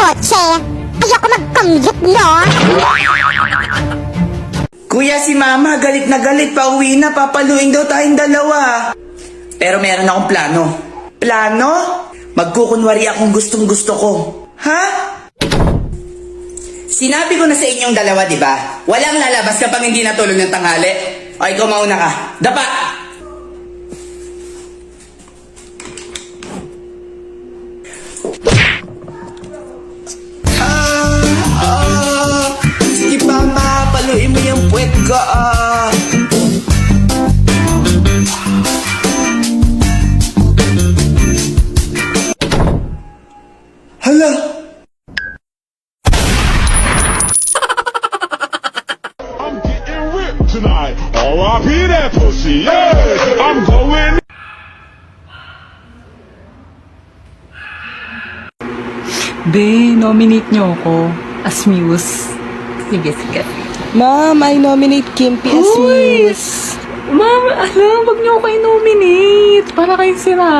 kotse. Ayoko mag-commute, no? Kuya, si Mama, galit na galit. Pauwi na, papaluin daw tayong dalawa. Pero meron akong plano. Plano? Magkukunwari akong gustong gusto ko. Ha? Sinabi ko na sa inyong dalawa, di ba? Walang lalabas kapag hindi natulog ng tanghali. O, ikaw mauna ka. Dapa! Sige pa, Ma. Paluin mo yung puwet ko. Hala! I'm getting ripped tonight. R.I.P. that pussy, yeah. I'm going. Be, nominate niyo ako as Muse. Sige, sige. Ma'am, I nominate Kimpy as Uy! Muse. Ma'am, alam, wag niyo ako i-nominate. Para kayong sira.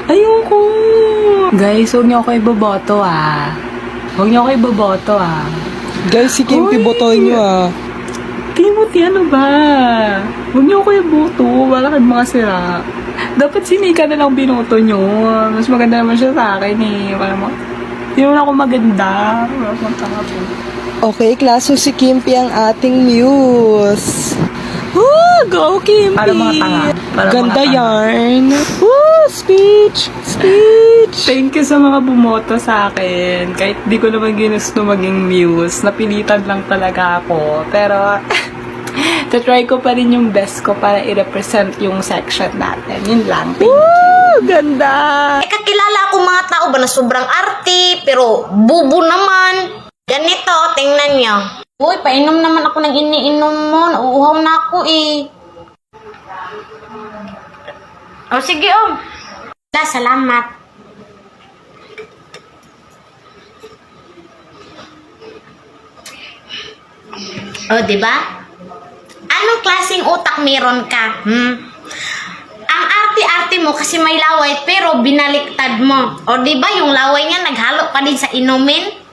Ayoko. Guys, huwag niyo ako iboboto, ah. Huwag niyo ako iboboto, ah. Guys, si Kimpy Uy! botohin nyo ah. Timothy, ano ba? Huwag niyo ako iboto. Wala kayong mga sira. Dapat si Nika na lang binoto niyo. Mas maganda naman siya sa akin, eh. Hindi naman ako maganda. Wala akong tanga po. Okay, klaso si Kimpy ang ating Muse. Woo! Go, Kimpy! Para mga tanga. Para Ganda mga tanga. yarn. Woo! Speech! Speech! Thank you sa mga bumoto sa akin. Kahit di ko naman ginusto maging Muse, napilitan lang talaga ako. Pero, try ko pa rin yung best ko para i-represent yung section natin. Yun lang. Thank you. Woo! Ganda! Kakilala akong mga tao ba na sobrang arte, pero bubo naman. Ganito, tingnan nyo. Uy, painom naman ako ng iniinom mo. Nauuhaw na ako eh. O sige, salamat. O, diba? Anong klaseng utak meron ka? Ang arte-arte mo kasi may laway pero binaliktad mo. O, diba yung laway niya naghalo pa din sa inumin?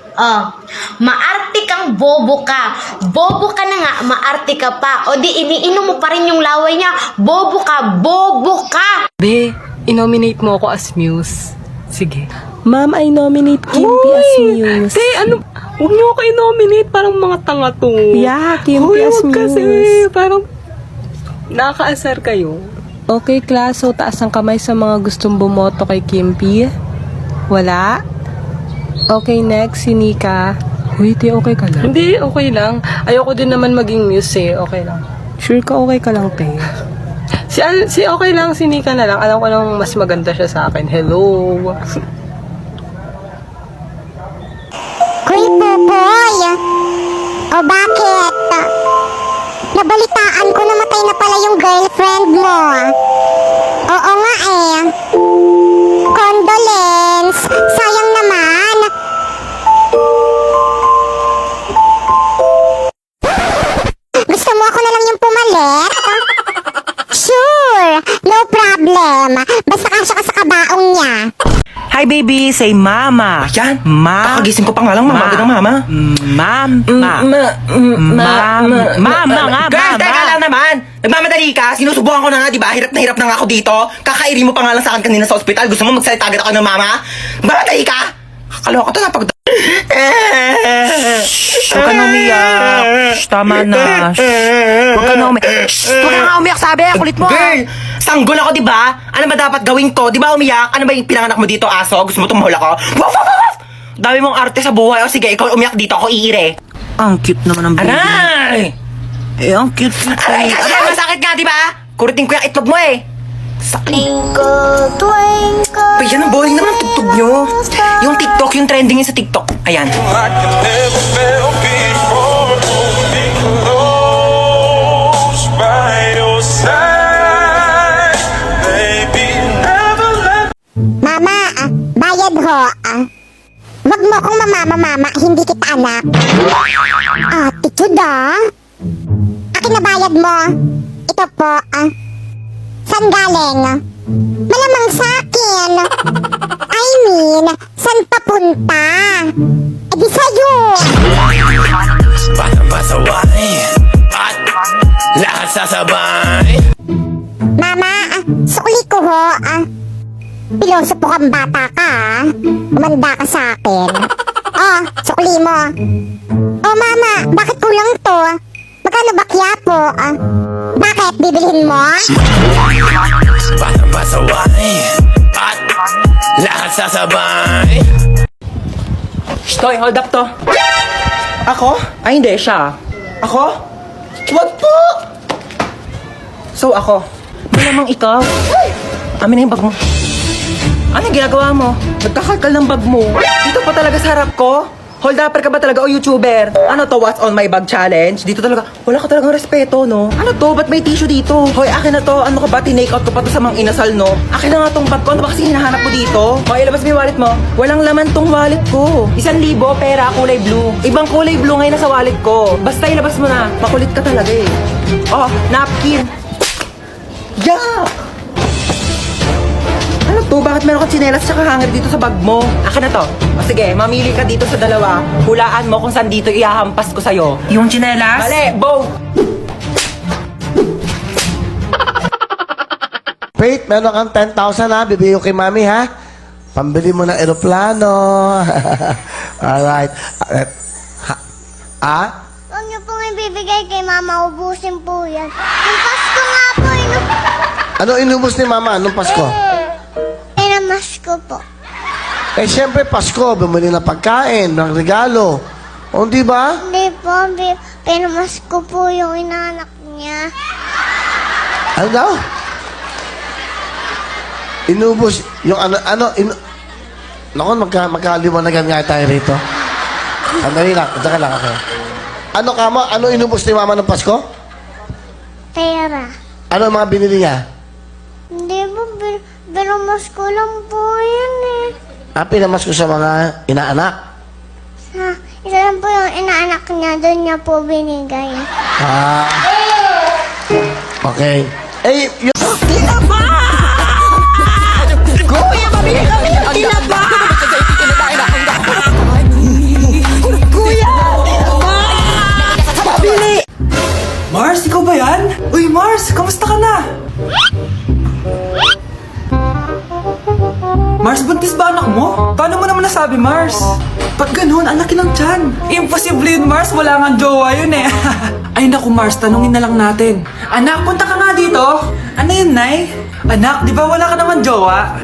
Maarte kang bobo ka. Bobo ka na nga, maarte ka pa. O di iniinom mo pa rin yung laway niya. Bobo ka, bobo ka. Be, i-nominate mo ako as Muse. Sige. Ma'am, I nominate Kimpy as Muse. Te, ano? Huwag niyo ako i-nominate. Parang mga tanga to. Yeah, Kimpy as Huwag kasi. Muse. Parang nakakaasar kayo. Okay, klaso, taas ang kamay sa mga gustong bumoto kay Kimpy. Wala? Okay, next, si Nika. Uy, te, okay ka lang? Hindi, okay lang. Ayoko din naman maging Muse eh. Okay lang. Sure ka okay ka lang, te? Si okay lang, si Nika na lang. Alam ko lang mas maganda siya sa akin. Hello. Kuy, Popoy. O bakit? Nabalitaan ko namatay na pala yung girlfriend mo. Oo nga eh. Condolence. Sayang naman. Gusto mo ako na lang yung pumalit? Sure. No problem. Basta kasya ka sa kabaong niya. Hi, baby. Say mama. Yan. Kakagising ko pa nga lang, mama. Agad ng mama. Mama nga, girl, teka lang naman. Nagmamadali ka. Sinusubukan ko na nga, di ba? Hirap na nga ako dito. Kakairi mo pa nga lang sa akin kanina sa ospital. Gusto mo magsalita agad ako ng mama? Nagmamadali ka. Kakaloka to, napag... Huwag ka na umiyak. Shh, tama na. Huwag ka na umiyak. Huwag ka na umiyak, sabi. Kulit mo. Girl, sanggol ako, di ba? Ano ba dapat gawin ko? Di ba umiyak? Ano ba yung pinanganak mo dito, aso? Gusto mo tumahol ako? Waf, waf, waf! Dami mong arte sa buhay. O sige, ikaw umiyak dito. Ako iire. Ang cute naman ng baby. Aray! Eh, ang cute. Aray! Aray! Masakit nga, di ba? Kuritin ko yung itlog mo eh. Twinkle, twinkle. Pa, yan ang boring naman ang tugtog nyo. Yung TikTok, yung trending yun sa TikTok. Ayan. I can never feel before. Be close by your side. Baby, never let Mama, bayad ho. Wag mo akong mama, hindi kita anak. Attitude Akin na bayad mo. Ito po. Saan galing? Malamang sa akin. I mean, saan papunta? E di sa'yo. Pasaway at lahat sasabay. Mama, sukli ko ho. Pilosopo kang bata ka, umanda ka sa akin. Oh, sukli mo. Oh, mama, bakit kulang to? Magkano ba po? Bakit? Bibilhin mo? Pasaway at lahat sasabay. Stoy, hold up to. Ako? Ay, hindi, siya. Ako? Wag po! So, ako? Malamang ikaw. Amin na yung bag mo. Ano ginagawa mo? Nagkakalkal ng bag mo. Dito pa talaga sa harap ko? Hold upper ka ba talaga o YouTuber? Ano to, what's on my bag challenge? Dito talaga, wala ka talagang respeto, no? Ano to, ba't may tissue dito? Hoy, akin na to, ano ka ba, tinake out ko pa to sa mga inasal, no? Akin na nga tong bag ko, ano ba kasi hinahanap mo dito? Hoy, ilabas mo yung wallet mo. Walang laman tong wallet ko. 1,000 pera, kulay blue. Ibang kulay blue ngayon nasa wallet ko. Basta ilabas mo na, makulit ka talaga eh. Oh, napkin. Yuck! Ano to? Bakit meron kang tsinelas tsaka hanger dito sa bag mo? Akin na to. O sige, mamili ka dito sa dalawa. Hulaan mo kung saan dito ihahampas ko sa'yo. Yung tsinelas? Mali! Both! Faith, meron kang 10,000 ha. Bibigay ko kay mami ha. Pambili mo ng eroplano. Alright. Huwag niyo pong ibibigay kay mama, ubusin po yan. Yung Pasko nga po, Ano inubos ni mama nung Pasko? inamas ko po. Eh, siyempre, Pasko. Bumili na pagkain, ng regalo. O, di ba? Hindi po, pinamas ko po yung inanak niya. Ano daw? Inubos yung Naku, magkaliwanagan nga tayo rito. Sandali lang, tsaka lang ako. Ano ka mo? Ano inubos ni mama ng Pasko? Pera. Ano ang mga binili niya? Hindi po, pinamas ko lang po yun eh. Pinamas ko sa mga inaanak. Isa lang po yung inaanak niya, doon niya po binigay. Okay. Eh, Kuya, pabili kami ng tinapa! Kuya! Pabili! Mars, ikaw ba yan? Uy, Mars, kamusta ka na? Mars, buntis ba anak mo? Paano mo naman nasabi, Mars? Ba't ganun? Ang laki ng tiyan. Imposible yun, Mars. Wala nga jowa yun eh. Ay naku, Mars, tanungin na lang natin. Anak, punta ka nga dito. Ano yun, Nay? Anak, di ba wala ka naman jowa?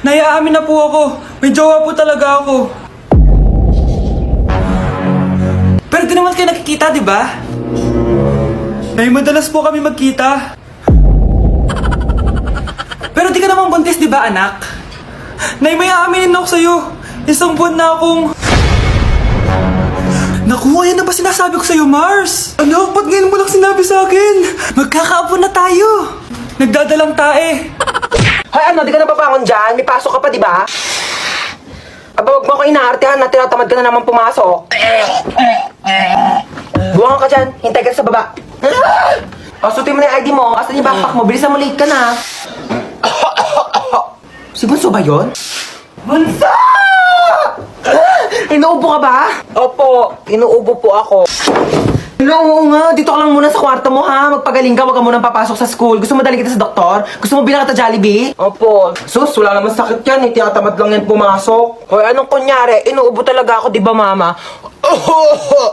Nay, aamin na po ako. May jowa po talaga ako. Pero di naman kayo nakikita, di ba? Nay, madalas po kami magkita. Pero di ka naman buntis, di ba, anak? Nay, may aaminin ako sa'yo. Isang buwan na akong... Naku, ayan na ba sinasabi ko sa'yo, Mars? Anak, ba't ngayon mo lang sinabi sa akin? Magkakaapo na tayo. Nagdadalang tae. Hoy, ano, di ka nababangon dyan? May pasok ka pa, di ba? Aba, wag mo ako inaartehan na tinatamad ka na naman pumasok. Buwangan ka dyan. Hintay ka sa baba. O, sutin mo na yung ID mo. Asan yung backpack mo? Bilisan mo, late ka na. Si Bunso ba yun? Bunso! Inuubo ka ba? Opo, inuubo po ako. Oo nga, dito ka lang muna sa kwarto mo ha. Magpagaling ka, wag ka munang papasok sa school. Gusto mo dali kita sa doktor? Gusto mo bilang kita Jollibee? Opo. Sus, wala naman sakit yan. Tinatamad lang yan pumasok. Hoy, anong kunyari? Inuubo talaga ako, di ba mama?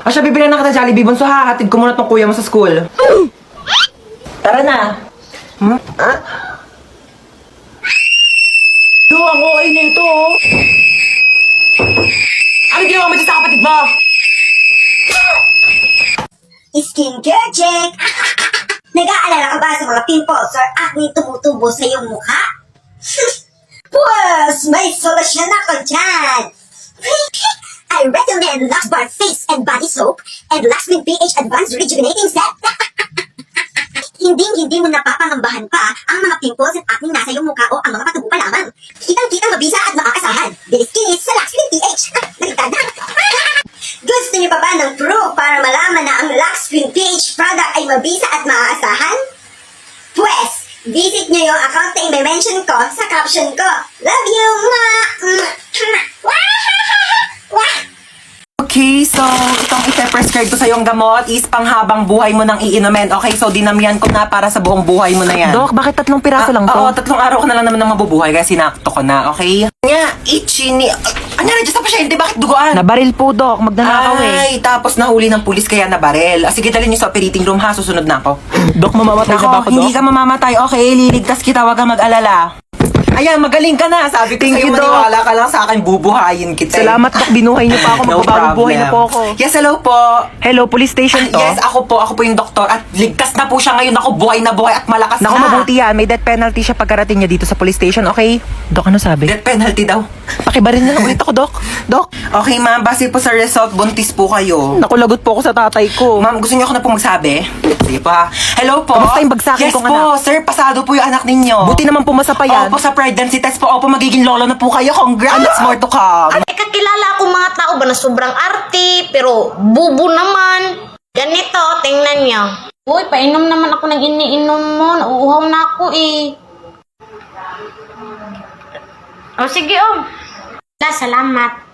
Asya, bibilang na kita Jollibee. Bunso ha, hatid ko muna tong kuya mo sa school. Tara na. Ah? Yo, ang okay na ito oh. Ano ginawa mo dyan sa kapatid mo? Skincare check! Nag-aalala ka ba sa mga pimples or acne tumutubo sa iyong mukha? Pues, may solusyon ako dyan! I recommend Lux Bar Face and Body Soap and Lux Min pH Advanced Rejuvenating Set. Hindi mo napapangambahan pa ang mga pimples at acne nasa iyong mukha o ang mga patubo pa lamang. Kitang-kitang mabisa at makakasahan. Diliskinis sa Lux Min pH. Baliktad na! Gusto niyo pa ba ng proof para malaman na ang Lux Green pH product ay mabisa at maaasahan? Pwes, visit nyo yung account na i-mention ko sa caption ko. Love you! Okay, so itong i-prescribe ko sa yung gamot is panghabang buhay mo nang iinumin. Okay, so dinamihan ko na para sa buong buhay mo na yan. Dok, bakit 3 piraso lang to? Oo, 3 araw ko na lang naman nang mabubuhay kaya sinakto ko na, okay? Nga, itchy ni... Ano na dyan sa pasyente? Bakit duguan? Nabaril po, Dok. Magnanakaw eh. Ay, tapos nahuli ng pulis kaya nabarel. Sige, dalhin niyo sa operating room ha, susunod na ako. Dok, mamamatay na ba ako, Hindi Dok? ka mamamatay, okay? Liligtas kita, wag kang mag-alala. Ayan, magaling ka na. Sabi ko Thank sa'yo, you, Doc. maniwala ka lang sa akin, bubuhayin kita. Salamat, Dok. Binuhay niyo pa ako. No Magbabagong buhay na problem. po ako. Yes, hello po. Hello, police station to? Yes, ako po yung doktor at ligtas na po siya ngayon. Ako, buhay na buhay at malakas Naku, na. mabuti yan. May death penalty siya pagkarating niya dito sa police station, okay? Dok, ano sabi? Death penalty daw. Pakibaril na lang ulit ako, Dok. Dok, Okay, ma'am, base po sa result, buntis po kayo. nakulagot po ako sa tatay ko. Ma'am, gusto niyo ako na po magsabi? Sige pa. Hello po. Kamusta yung bagsakin yes kong po, anak? sir, pasado po yung anak ninyo. Buti naman pumasa pa yan. Opo, sa pregnancy test po. Opo, magiging lolo na po kayo. Congrats, more to come. Ay, kakilala akong mga tao ba na sobrang arte, pero bubo naman. Ganito, tingnan nyo. Uy, painom naman ako ng iniinom mo. Nauuhaw na ako eh. O sige, Salamat.